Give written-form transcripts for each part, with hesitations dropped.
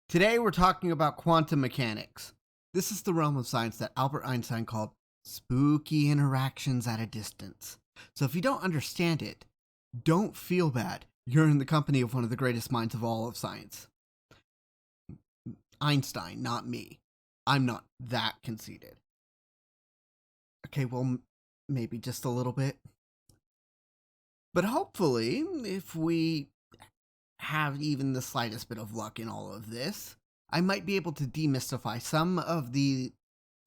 Today we're talking about quantum mechanics. This is the realm of science that Albert Einstein called spooky interactions at a distance. So if you don't understand it, don't feel bad. You're in the company of one of the greatest minds of all of science. Einstein, not me. I'm not that conceited. Okay, well, maybe just a little bit. But hopefully, if we have even the slightest bit of luck in all of this, I might be able to demystify some of the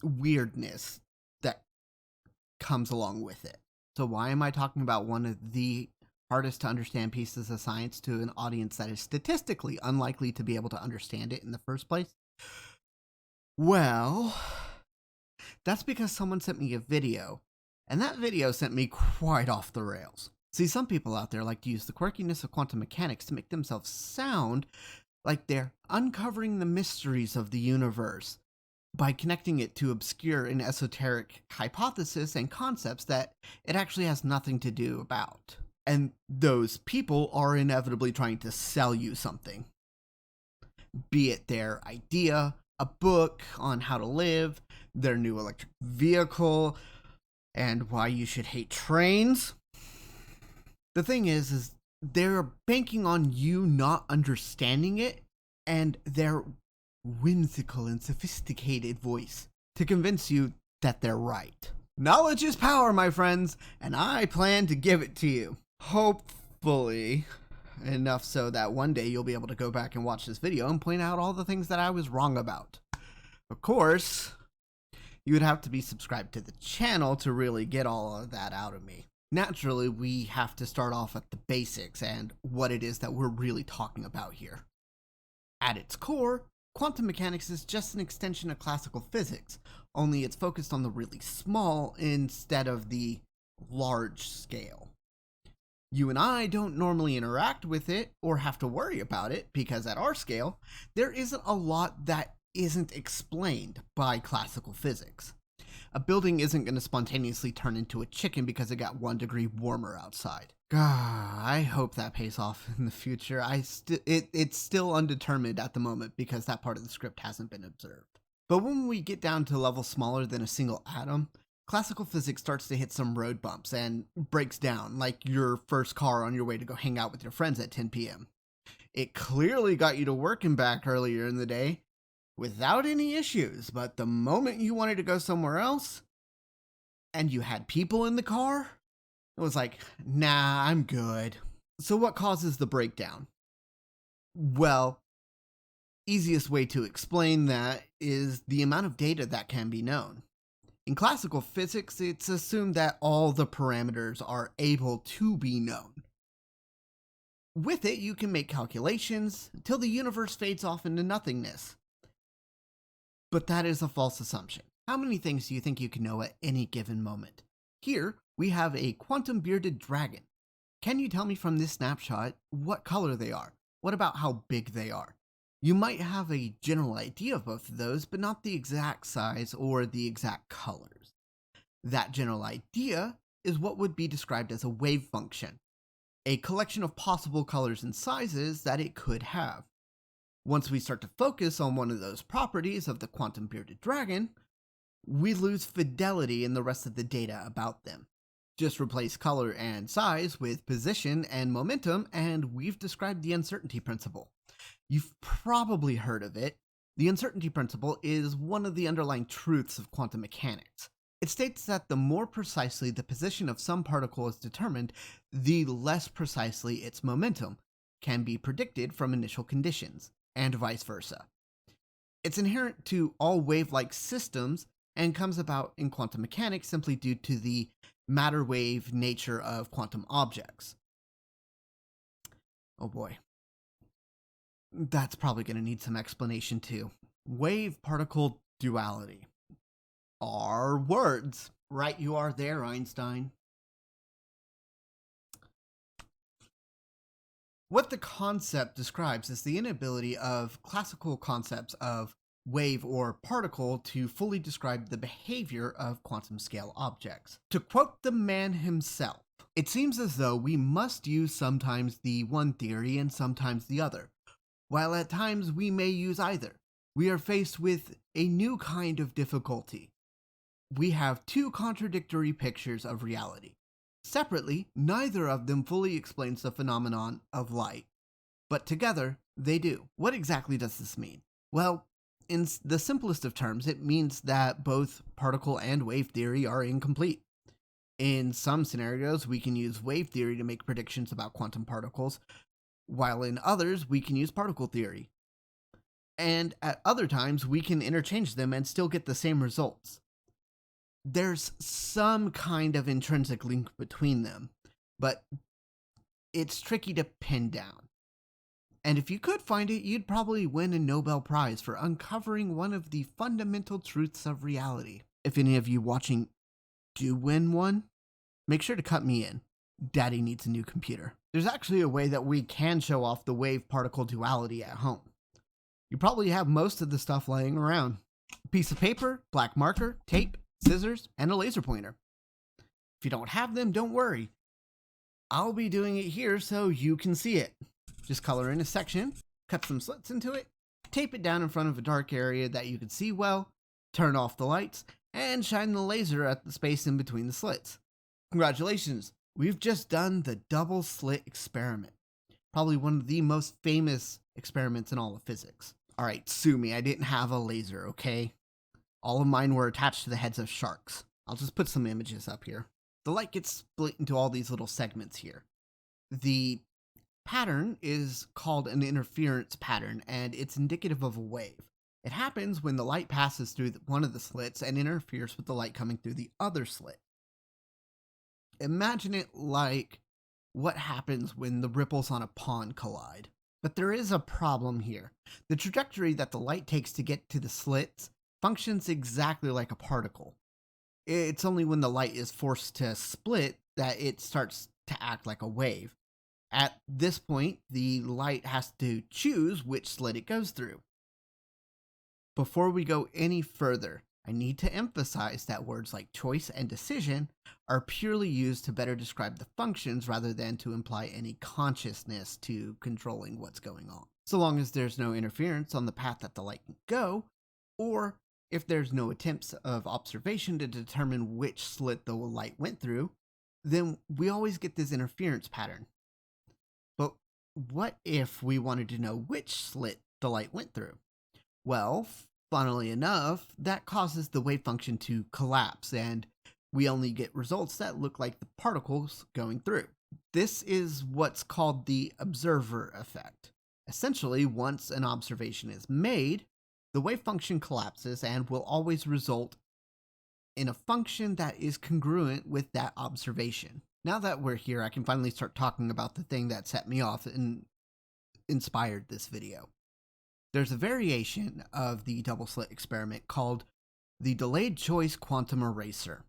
weirdness that comes along with it. So why am I talking about one of the hardest to understand pieces of science to an audience that is statistically unlikely to be able to understand it in the first place? Well, that's because someone sent me a video, and that video sent me quite off the rails. See, some people out there like to use the quirkiness of quantum mechanics to make themselves sound like they're uncovering the mysteries of the universe by connecting it to obscure and esoteric hypotheses and concepts that it actually has nothing to do about. And those people are inevitably trying to sell you something. Be it their idea, a book on how to live, their new electric vehicle, and why you should hate trains. The thing is they're banking on you not understanding it and their whimsical and sophisticated voice to convince you that they're right. Knowledge is power, my friends, and I plan to give it to you. Hopefully, enough so that one day you'll be able to go back and watch this video and point out all the things that I was wrong about. Of course, you would have to be subscribed to the channel to really get all of that out of me. Naturally, we have to start off at the basics and what it is that we're really talking about here. At its core, quantum mechanics is just an extension of classical physics, only it's focused on the really small instead of the large scale. You and I don't normally interact with it or have to worry about it because at our scale, there isn't a lot that isn't explained by classical physics. A building isn't going to spontaneously turn into a chicken because it got 1 degree warmer outside. God, I hope that pays off in the future. It's still undetermined at the moment because that part of the script hasn't been observed. But when we get down to levels smaller than a single atom, classical physics starts to hit some road bumps and breaks down, like your first car on your way to go hang out with your friends at 10 p.m. It clearly got you to work and back earlier in the day, without any issues, but the moment you wanted to go somewhere else and you had people in the car, it was like, nah, I'm good. So what causes the breakdown? Well, easiest way to explain that is the amount of data that can be known. In classical physics, it's assumed that all the parameters are able to be known. With it, you can make calculations until the universe fades off into nothingness. But that is a false assumption. How many things do you think you can know at any given moment? Here, we have a quantum bearded dragon. Can you tell me from this snapshot what color they are? What about how big they are? You might have a general idea of both of those, but not the exact size or the exact colors. That general idea is what would be described as a wave function, a collection of possible colors and sizes that it could have. Once we start to focus on one of those properties of the quantum bearded dragon, we lose fidelity in the rest of the data about them. Just replace color and size with position and momentum, and we've described the uncertainty principle. You've probably heard of it. The uncertainty principle is one of the underlying truths of quantum mechanics. It states that the more precisely the position of some particle is determined, the less precisely its momentum can be predicted from initial conditions, and vice versa. It's inherent to all wave-like systems and comes about in quantum mechanics simply due to the matter-wave nature of quantum objects. Oh boy. That's probably going to need some explanation too. Wave-particle duality are words. Right you are there, Einstein. What the concept describes is the inability of classical concepts of wave or particle to fully describe the behavior of quantum scale objects. To quote the man himself, it seems as though we must use sometimes the one theory and sometimes the other, while at times we may use either. We are faced with a new kind of difficulty. We have two contradictory pictures of reality. Separately, neither of them fully explains the phenomenon of light, but together, they do. What exactly does this mean? Well, in the simplest of terms, it means that both particle and wave theory are incomplete. In some scenarios, we can use wave theory to make predictions about quantum particles, while in others, we can use particle theory. And at other times, we can interchange them and still get the same results. There's some kind of intrinsic link between them, but it's tricky to pin down. And if you could find it, you'd probably win a Nobel Prize for uncovering one of the fundamental truths of reality. If any of you watching do win one, make sure to cut me in. Daddy needs a new computer. There's actually a way that we can show off the wave-particle duality at home. You probably have most of the stuff laying around. A piece of paper, black marker, tape, scissors, and a laser pointer. If you don't have them, don't worry. I'll be doing it here so you can see it. Just color in a section, cut some slits into it, tape it down in front of a dark area that you can see well, turn off the lights, and shine the laser at the space in between the slits. Congratulations, we've just done the double slit experiment. Probably one of the most famous experiments in all of physics. Alright, sue me, I didn't have a laser, okay? All of mine were attached to the heads of sharks. I'll just put some images up here. The light gets split into all these little segments here. The pattern is called an interference pattern, and it's indicative of a wave. It happens when the light passes through one of the slits and interferes with the light coming through the other slit. Imagine it like what happens when the ripples on a pond collide. But there is a problem here. The trajectory that the light takes to get to the slits functions exactly like a particle. It's only when the light is forced to split that it starts to act like a wave. At this point, the light has to choose which slit it goes through. Before we go any further, I need to emphasize that words like choice and decision are purely used to better describe the functions rather than to imply any consciousness to controlling what's going on. So long as there's no interference on the path that the light can go, or if there's no attempts of observation to determine which slit the light went through, then we always get this interference pattern. But what if we wanted to know which slit the light went through? Well, funnily enough, that causes the wave function to collapse, and we only get results that look like the particles going through. This is what's called the observer effect. Essentially, once an observation is made, the wave function collapses and will always result in a function that is congruent with that observation. Now that we're here, I can finally start talking about the thing that set me off and inspired this video. There's a variation of the double slit experiment called the delayed choice quantum eraser.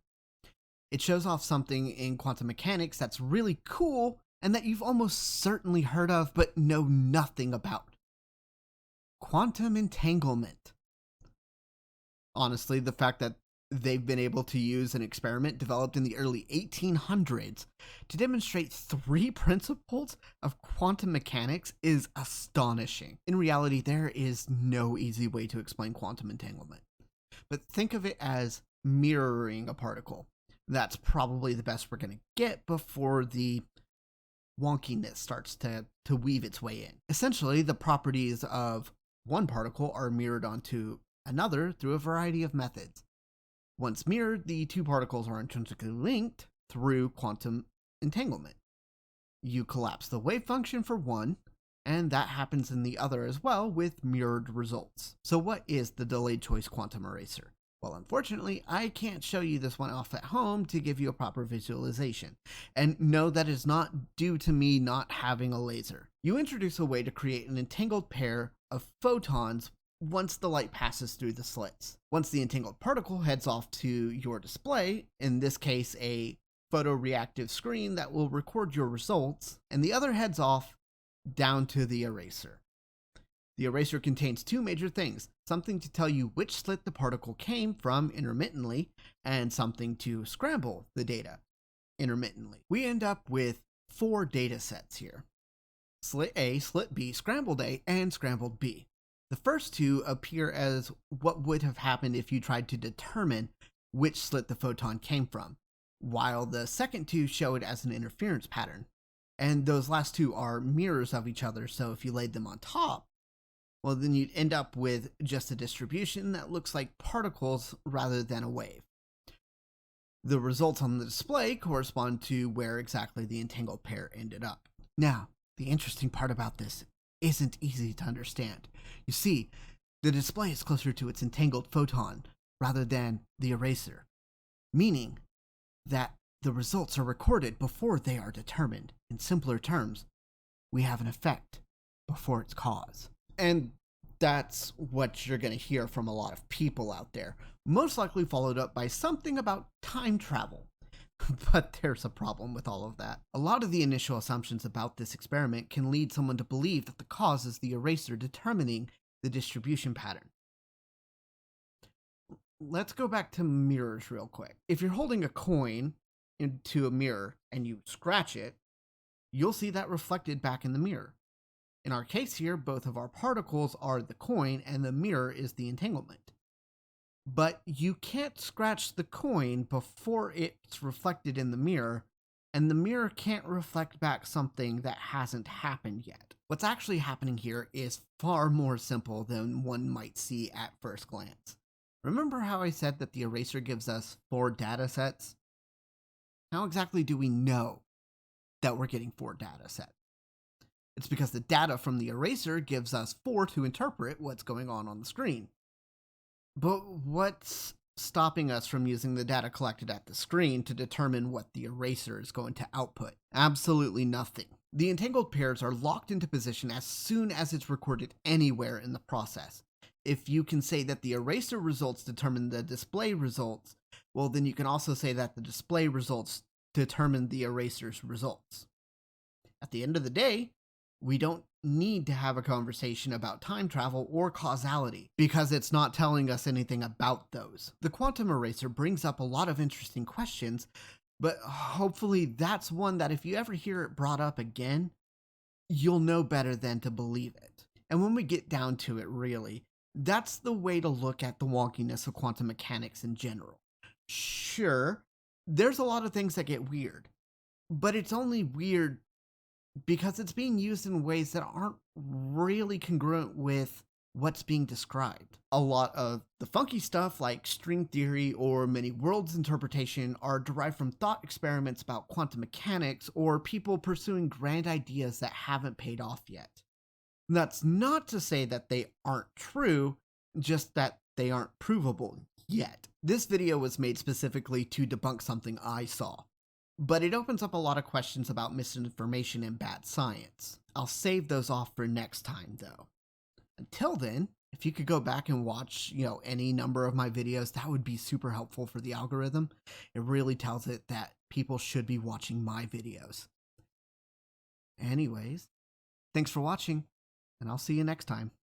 It shows off something in quantum mechanics that's really cool and that you've almost certainly heard of but know nothing about. Quantum entanglement. Honestly, the fact that they've been able to use an experiment developed in the early 1800s to demonstrate 3 principles of quantum mechanics is astonishing. In reality, there is no easy way to explain quantum entanglement. But think of it as mirroring a particle. That's probably the best we're going to get before the wonkiness starts to weave its way in. Essentially, the properties of one particle are mirrored onto another through a variety of methods. Once mirrored, the two particles are intrinsically linked through quantum entanglement. You collapse the wave function for one, and that happens in the other as well with mirrored results. So what is the delayed choice quantum eraser? Well, unfortunately, I can't show you this one off at home to give you a proper visualization. And no, that is not due to me not having a laser. You introduce a way to create an entangled pair of photons once the light passes through the slits. Once the entangled particle heads off to your display, in this case a photoreactive screen that will record your results, and the other heads off down to the eraser. The eraser contains 2 major things, something to tell you which slit the particle came from intermittently, and something to scramble the data intermittently. We end up with 4 data sets here. Slit A, slit B, scrambled A, and scrambled B. The first two appear as what would have happened if you tried to determine which slit the photon came from, while the second two show it as an interference pattern. And those last two are mirrors of each other, so if you laid them on top, well, then you'd end up with just a distribution that looks like particles rather than a wave. The results on the display correspond to where exactly the entangled pair ended up. Now, the interesting part about this isn't easy to understand. You see, the display is closer to its entangled photon rather than the eraser, meaning that the results are recorded before they are determined. In simpler terms, we have an effect before its cause. And that's what you're going to hear from a lot of people out there, most likely followed up by something about time travel. But there's a problem with all of that. A lot of the initial assumptions about this experiment can lead someone to believe that the cause is the eraser determining the distribution pattern. Let's go back to mirrors real quick. If you're holding a coin into a mirror and you scratch it, you'll see that reflected back in the mirror. In our case here, both of our particles are the coin and the mirror is the entanglement. But you can't scratch the coin before it's reflected in the mirror, and the mirror can't reflect back something that hasn't happened yet. What's actually happening here is far more simple than one might see at first glance. Remember how I said that the eraser gives us 4 data sets? How exactly do we know that we're getting 4 data sets? It's because the data from the eraser gives us 4 to interpret what's going on the screen. But what's stopping us from using the data collected at the screen to determine what the eraser is going to output? Absolutely nothing. The entangled pairs are locked into position as soon as it's recorded anywhere in the process. If you can say that the eraser results determine the display results, well, then you can also say that the display results determine the eraser's results. At the end of the day, we don't need to have a conversation about time travel or causality because it's not telling us anything about those. The quantum eraser brings up a lot of interesting questions, but hopefully that's one that if you ever hear it brought up again, you'll know better than to believe it. And when we get down to it, really, that's the way to look at the wonkiness of quantum mechanics in general. Sure, there's a lot of things that get weird, but it's only weird because it's being used in ways that aren't really congruent with what's being described. A lot of the funky stuff like string theory or many worlds interpretation are derived from thought experiments about quantum mechanics or people pursuing grand ideas that haven't paid off yet. That's not to say that they aren't true, just that they aren't provable yet. This video was made specifically to debunk something I saw, but it opens up a lot of questions about misinformation and bad science. I'll save those off for next time though. Until then, if you could go back and watch, any number of my videos, that would be super helpful for the algorithm. It really tells it that people should be watching my videos. Anyways, thanks for watching, and I'll see you next time.